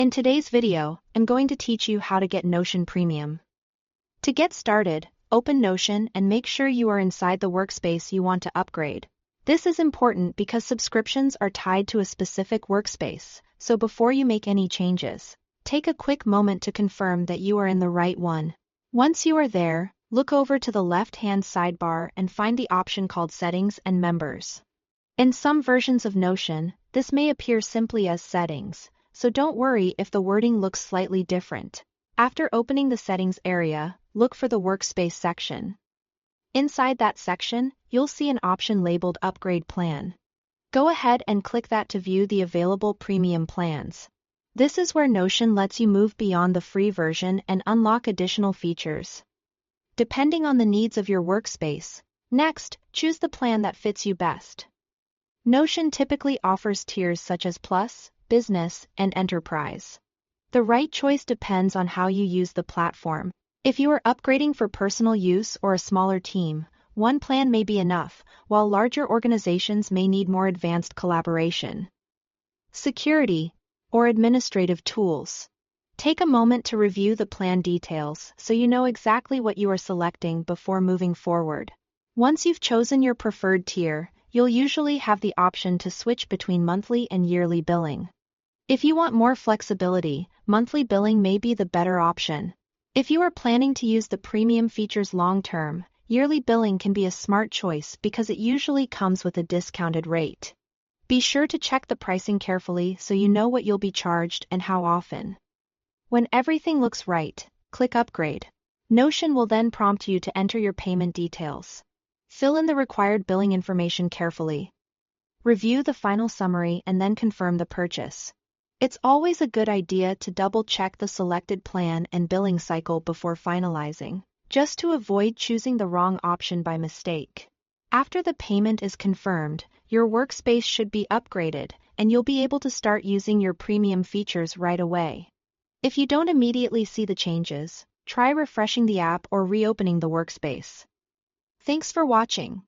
In today's video, I'm going to teach you how to get Notion Premium. To get started, open Notion and make sure you are inside the workspace you want to upgrade. This is important because subscriptions are tied to a specific workspace, so before you make any changes, take a quick moment to confirm that you are in the right one. Once you are there, look over to the left-hand sidebar and find the option called Settings and Members. In some versions of Notion, this may appear simply as Settings, so don't worry if the wording looks slightly different. After opening the Settings area, look for the Workspace section. Inside that section, you'll see an option labeled Upgrade Plan. Go ahead and click that to view the available premium plans. This is where Notion lets you move beyond the free version and unlock additional features, depending on the needs of your workspace. Next, choose the plan that fits you best. Notion typically offers tiers such as Plus, Business, and Enterprise. The right choice depends on how you use the platform. If you are upgrading for personal use or a smaller team, one plan may be enough, while larger organizations may need more advanced collaboration, security, or administrative tools. Take a moment to review the plan details so you know exactly what you are selecting before moving forward. Once you've chosen your preferred tier, you'll usually have the option to switch between monthly and yearly billing. If you want more flexibility, monthly billing may be the better option. If you are planning to use the premium features long-term, yearly billing can be a smart choice because it usually comes with a discounted rate. Be sure to check the pricing carefully so you know what you'll be charged and how often. When everything looks right, click Upgrade. Notion will then prompt you to enter your payment details. Fill in the required billing information carefully. Review the final summary and then confirm the purchase. It's always a good idea to double-check the selected plan and billing cycle before finalizing, just to avoid choosing the wrong option by mistake. After the payment is confirmed, your workspace should be upgraded, and you'll be able to start using your premium features right away. If you don't immediately see the changes, try refreshing the app or reopening the workspace. Thanks for watching.